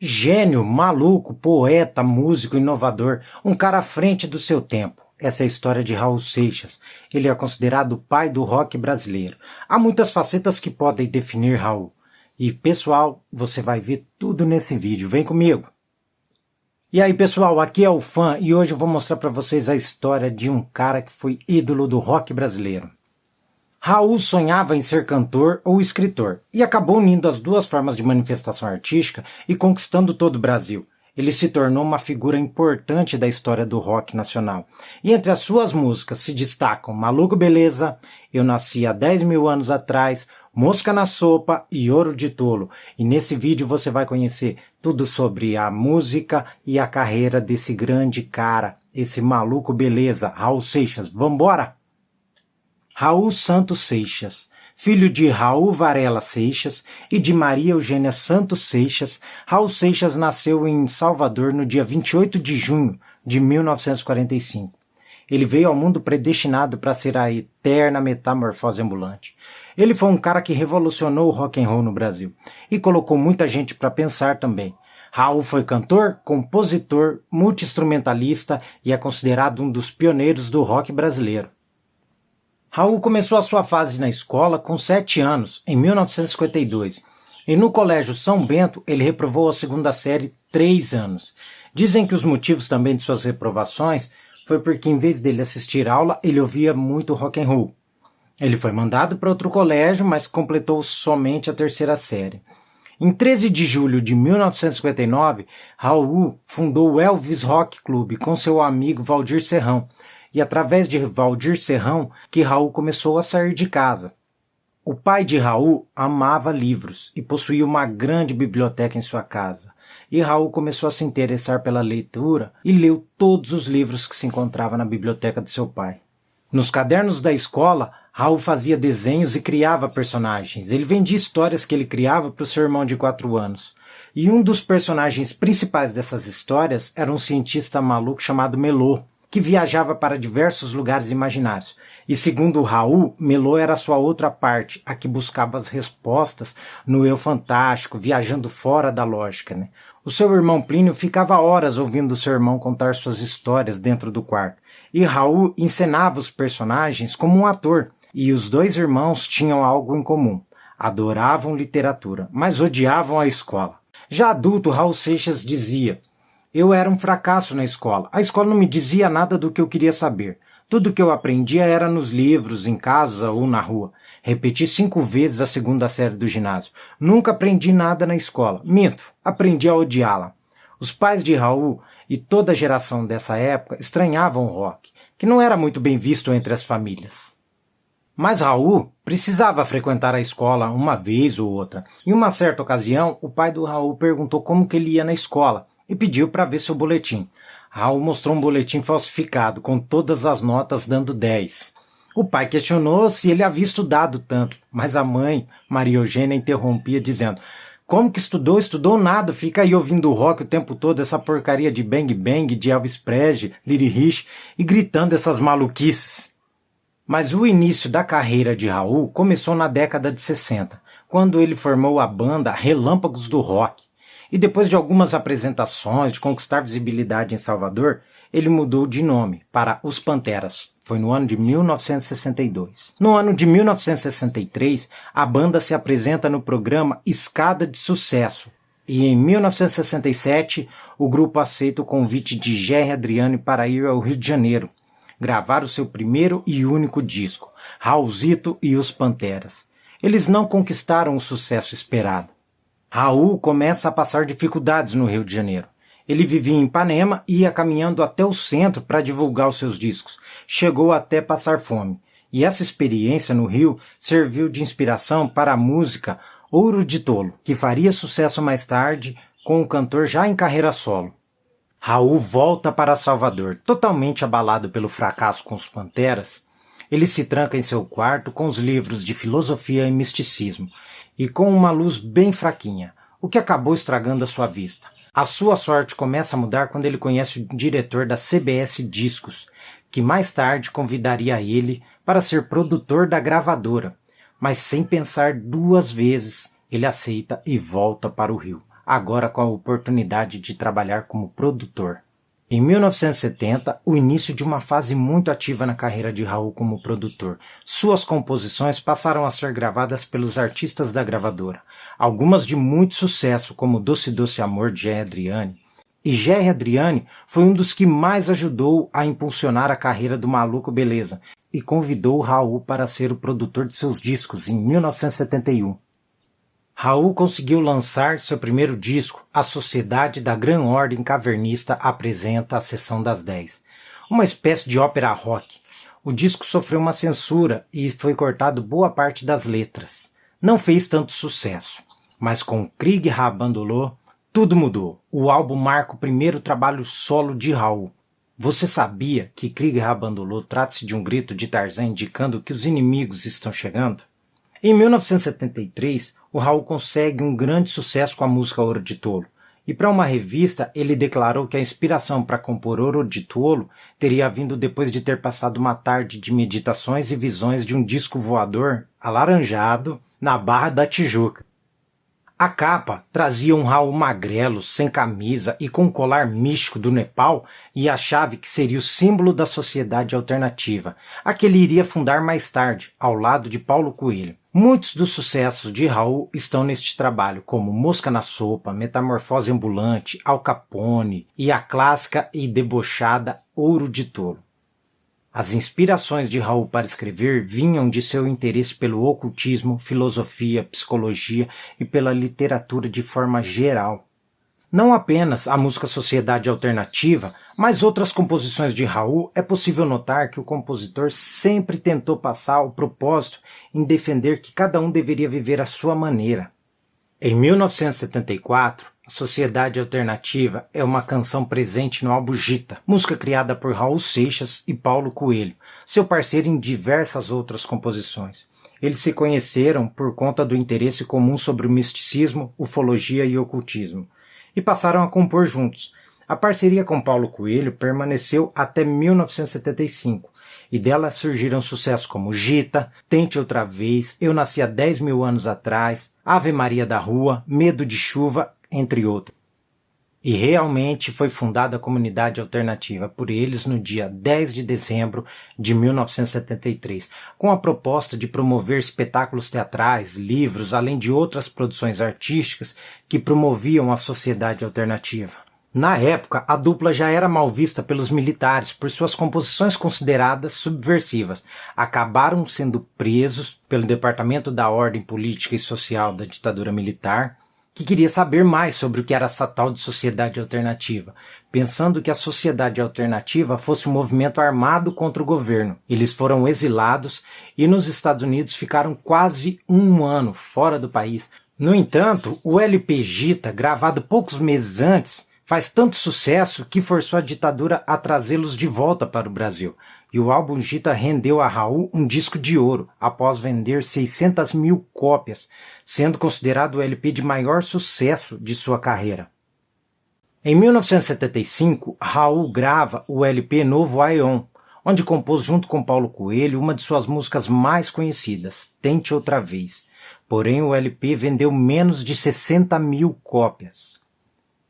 Gênio, maluco, poeta, músico, inovador, um cara à frente do seu tempo. Essa é a história de Raul Seixas. Ele é considerado o pai do rock brasileiro. Há muitas facetas que podem definir Raul. E, pessoal, você vai ver tudo nesse vídeo. Vem comigo! E aí, pessoal, aqui é o Fã e hoje eu vou mostrar para vocês a história de um cara que foi ídolo do rock brasileiro. Raul sonhava em ser cantor ou escritor e acabou unindo as duas formas de manifestação artística e conquistando todo o Brasil. Ele se tornou uma figura importante da história do rock nacional. E entre as suas músicas se destacam Maluco Beleza, Eu Nasci há 10 mil anos atrás, Mosca na Sopa e Ouro de Tolo. E nesse vídeo você vai conhecer tudo sobre a música e a carreira desse grande cara, esse Maluco Beleza, Raul Seixas. Vambora? Raul Santos Seixas. Filho de Raul Varela Seixas e de Maria Eugênia Santos Seixas, Raul Seixas nasceu em Salvador no dia 28 de junho de 1945. Ele veio ao mundo predestinado para ser a eterna metamorfose ambulante. Ele foi um cara que revolucionou o rock and roll no Brasil e colocou muita gente para pensar também. Raul foi cantor, compositor, multi-instrumentalista e é considerado um dos pioneiros do rock brasileiro. Raul começou a sua fase na escola com 7 anos, em 1952, e no Colégio São Bento ele reprovou a segunda série 3 anos. Dizem que os motivos também de suas reprovações foi porque em vez dele assistir aula, ele ouvia muito rock and roll. Ele foi mandado para outro colégio, mas completou somente a terceira série. Em 13 de julho de 1959, Raul fundou o Elvis Rock Club com seu amigo Valdir Serrão, e através de Valdir Serrão que Raul começou a sair de casa. O pai de Raul amava livros e possuía uma grande biblioteca em sua casa. E Raul começou a se interessar pela leitura e leu todos os livros que se encontravam na biblioteca de seu pai. Nos cadernos da escola, Raul fazia desenhos e criava personagens. Ele vendia histórias que ele criava para o seu irmão de 4 anos. E um dos personagens principais dessas histórias era um cientista maluco chamado Melô, que viajava para diversos lugares imaginários. E segundo Raul, Melô era a sua outra parte, a que buscava as respostas no eu fantástico, viajando fora da lógica, né? O seu irmão Plínio ficava horas ouvindo o seu irmão contar suas histórias dentro do quarto. E Raul encenava os personagens como um ator. E os dois irmãos tinham algo em comum. Adoravam literatura, mas odiavam a escola. Já adulto, Raul Seixas dizia: eu era um fracasso na escola. A escola não me dizia nada do que eu queria saber. Tudo que eu aprendia era nos livros, em casa ou na rua. Repeti 5 vezes a segunda série do ginásio. Nunca aprendi nada na escola. Minto, aprendi a odiá-la. Os pais de Raul e toda a geração dessa época estranhavam o rock, que não era muito bem visto entre as famílias. Mas Raul precisava frequentar a escola uma vez ou outra. Em uma certa ocasião, o pai do Raul perguntou como que ele ia na escola e pediu para ver seu boletim. Raul mostrou um boletim falsificado, com todas as notas dando 10. O pai questionou se ele havia estudado tanto, mas a mãe, Maria Eugênia, interrompia dizendo: como que estudou? Estudou nada, fica aí ouvindo rock o tempo todo, essa porcaria de Bang Bang, de Elvis Presley, Little Rich, e gritando essas maluquices. Mas o início da carreira de Raul começou na década de 60, quando ele formou a banda Relâmpagos do Rock. E depois de algumas apresentações, de conquistar visibilidade em Salvador, ele mudou de nome para Os Panteras. Foi no ano de 1962. No ano de 1963, a banda se apresenta no programa Escada de Sucesso. E em 1967, o grupo aceita o convite de Gerry Adriane para ir ao Rio de Janeiro, gravar o seu primeiro e único disco, Raulzito e Os Panteras. Eles não conquistaram o sucesso esperado. Raul começa a passar dificuldades no Rio de Janeiro. Ele vivia em Ipanema e ia caminhando até o centro para divulgar os seus discos. Chegou até passar fome. E essa experiência no Rio serviu de inspiração para a música Ouro de Tolo, que faria sucesso mais tarde com um cantor já em carreira solo. Raul volta para Salvador, totalmente abalado pelo fracasso com os Panteras. Ele se tranca em seu quarto com os livros de filosofia e misticismo, e com uma luz bem fraquinha, o que acabou estragando a sua vista. A sua sorte começa a mudar quando ele conhece o diretor da CBS Discos, que mais tarde convidaria ele para ser produtor da gravadora, mas sem pensar 2 vezes, ele aceita e volta para o Rio. agora com a oportunidade de trabalhar como produtor. Em 1970, o início de uma fase muito ativa na carreira de Raul como produtor. Suas composições passaram a ser gravadas pelos artistas da gravadora, algumas de muito sucesso, como Doce Doce Amor de Gerry Adriani. E Gerry Adriani foi um dos que mais ajudou a impulsionar a carreira do Maluco Beleza e convidou Raul para ser o produtor de seus discos em 1971. Raul conseguiu lançar seu primeiro disco, A Sociedade da Gran Ordem Cavernista Apresenta a Sessão das 10, uma espécie de ópera rock. O disco sofreu uma censura e foi cortado boa parte das letras. Não fez tanto sucesso, mas com Krieg Rabandolô, tudo mudou. O álbum marca o primeiro trabalho solo de Raul. Você sabia que Krieg Rabandolô trata-se de um grito de Tarzan indicando que os inimigos estão chegando? Em 1973, o Raul consegue um grande sucesso com a música Ouro de Tolo, e para uma revista ele declarou que a inspiração para compor Ouro de Tolo teria vindo depois de ter passado uma tarde de meditações e visões de um disco voador alaranjado na Barra da Tijuca. A capa trazia um Raul magrelo, sem camisa e com um colar místico do Nepal e a chave que seria o símbolo da sociedade alternativa, a que ele iria fundar mais tarde, ao lado de Paulo Coelho. Muitos dos sucessos de Raul estão neste trabalho, como Mosca na Sopa, Metamorfose Ambulante, Al Capone e a clássica e debochada Ouro de Tolo. As inspirações de Raul para escrever vinham de seu interesse pelo ocultismo, filosofia, psicologia e pela literatura de forma geral. Não apenas a música Sociedade Alternativa, mas outras composições de Raul, é possível notar que o compositor sempre tentou passar o propósito em defender que cada um deveria viver à sua maneira. Em 1974, a Sociedade Alternativa é uma canção presente no álbum Gita, música criada por Raul Seixas e Paulo Coelho, seu parceiro em diversas outras composições. Eles se conheceram por conta do interesse comum sobre o misticismo, ufologia e ocultismo, e passaram a compor juntos. A parceria com Paulo Coelho permaneceu até 1975, e dela surgiram sucessos como Gita, Tente Outra Vez, Eu Nasci há 10 mil anos atrás, Ave Maria da Rua, Medo de Chuva, entre outros. E realmente foi fundada a comunidade alternativa por eles no dia 10 de dezembro de 1973, com a proposta de promover espetáculos teatrais, livros, além de outras produções artísticas que promoviam a sociedade alternativa. Na época, a dupla já era mal vista pelos militares por suas composições consideradas subversivas. Acabaram sendo presos pelo Departamento da Ordem Política e Social da ditadura militar, que queria saber mais sobre o que era essa tal de sociedade alternativa, pensando que a sociedade alternativa fosse um movimento armado contra o governo. Eles foram exilados e nos Estados Unidos ficaram quase um ano fora do país. No entanto, o LP Gita, gravado poucos meses antes, faz tanto sucesso que forçou a ditadura a trazê-los de volta para o Brasil. E o álbum Gita rendeu a Raul um disco de ouro, após vender 600 mil cópias, sendo considerado o LP de maior sucesso de sua carreira. Em 1975, Raul grava o LP Novo Aion, onde compôs junto com Paulo Coelho uma de suas músicas mais conhecidas, Tente Outra Vez. Porém, o LP vendeu menos de 60 mil cópias.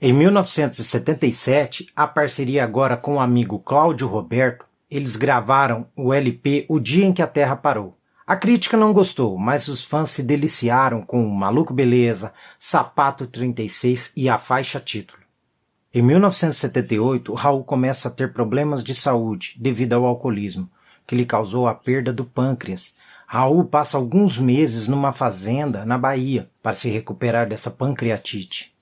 Em 1977, a parceria agora com o amigo Cláudio Roberto, eles gravaram o LP O Dia em que a Terra Parou. A crítica não gostou, mas os fãs se deliciaram com o Maluco Beleza, Sapato 36 e a faixa título. Em 1978, Raul começa a ter problemas de saúde devido ao alcoolismo, que lhe causou a perda do pâncreas. Raul passa alguns meses numa fazenda na Bahia para se recuperar dessa pancreatite.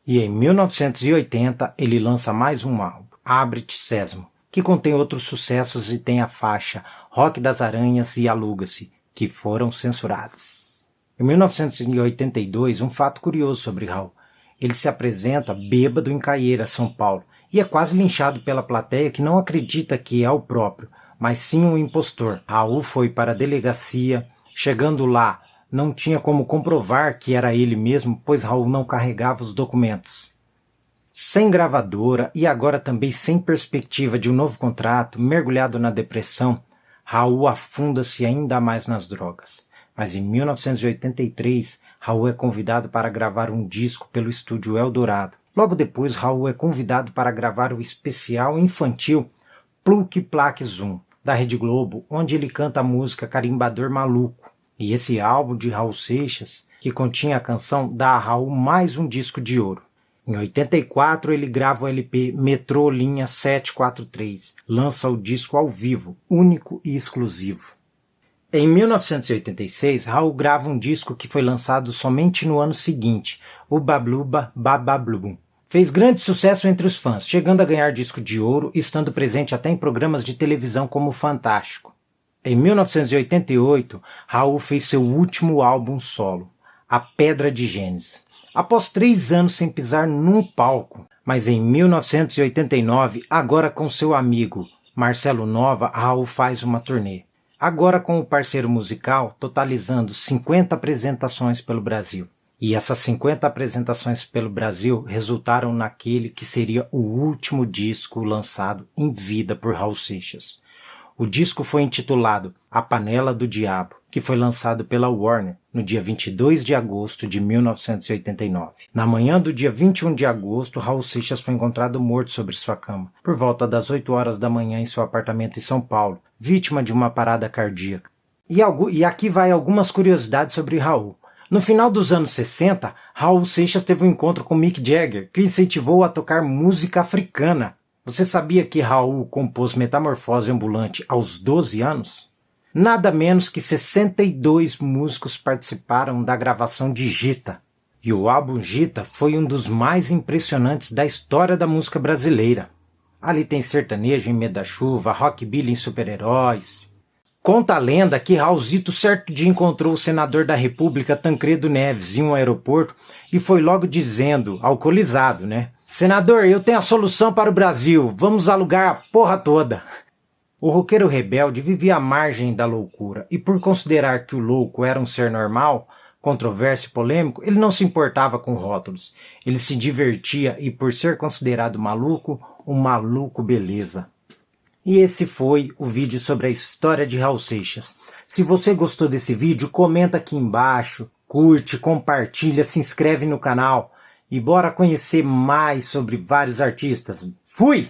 E em 1980 ele lança mais um álbum, Abre-te Sésamo, que contém outros sucessos e tem a faixa Rock das Aranhas e Aluga-se, que foram censuradas. Em 1982, um fato curioso sobre Raul. Ele se apresenta bêbado em Caieira, São Paulo, e é quase linchado pela plateia que não acredita que é o próprio, mas sim um impostor. Raul foi para a delegacia, chegando lá, não tinha como comprovar que era ele mesmo, pois Raul não carregava os documentos. Sem gravadora e agora também sem perspectiva de um novo contrato, mergulhado na depressão, Raul afunda-se ainda mais nas drogas. Mas em 1983, Raul é convidado para gravar um disco pelo estúdio Eldorado. Logo depois, Raul é convidado para gravar o especial infantil Pluk Plak Zum, da Rede Globo, onde ele canta a música Carimbador Maluco. E esse álbum de Raul Seixas, que continha a canção, dá a Raul mais um disco de ouro. Em 84, ele grava o LP Metrô Linha 743, lança o disco ao vivo, único e exclusivo. Em 1986, Raul grava um disco que foi lançado somente no ano seguinte, o Babluba Babablum. Fez grande sucesso entre os fãs, chegando a ganhar disco de ouro e estando presente até em programas de televisão como Fantástico. Em 1988, Raul fez seu último álbum solo, A Pedra de Gênesis. Após 3 anos sem pisar num palco, mas em 1989, agora com seu amigo Marcelo Nova, Raul faz uma turnê. Agora com o parceiro musical, totalizando 50 apresentações pelo Brasil. E essas 50 apresentações pelo Brasil resultaram naquele que seria o último disco lançado em vida por Raul Seixas. O disco foi intitulado A Panela do Diabo, que foi lançado pela Warner no dia 22 de agosto de 1989. Na manhã do dia 21 de agosto, Raul Seixas foi encontrado morto sobre sua cama, por volta das 8 horas da manhã em seu apartamento em São Paulo, vítima de uma parada cardíaca. E aqui vai algumas curiosidades sobre Raul. No final dos anos 60, Raul Seixas teve um encontro com Mick Jagger, que incentivou a tocar música africana. Você sabia que Raul compôs Metamorfose Ambulante aos 12 anos? Nada menos que 62 músicos participaram da gravação de Gita. E o álbum Gita foi um dos mais impressionantes da história da música brasileira. Ali tem sertanejo em Medo da Chuva, rockabilly em Super-Heróis. Conta a lenda que Raulzito certo dia encontrou o senador da República Tancredo Neves em um aeroporto e foi logo dizendo, alcoolizado, né? Senador, eu tenho a solução para o Brasil, vamos alugar a porra toda. O roqueiro rebelde vivia à margem da loucura e por considerar que o louco era um ser normal, controverso e polêmico, ele não se importava com rótulos. Ele se divertia e por ser considerado maluco, um maluco beleza. E esse foi o vídeo sobre a história de Raul Seixas. Se você gostou desse vídeo, comenta aqui embaixo, curte, compartilha, se inscreve no canal e bora conhecer mais sobre vários artistas. Fui!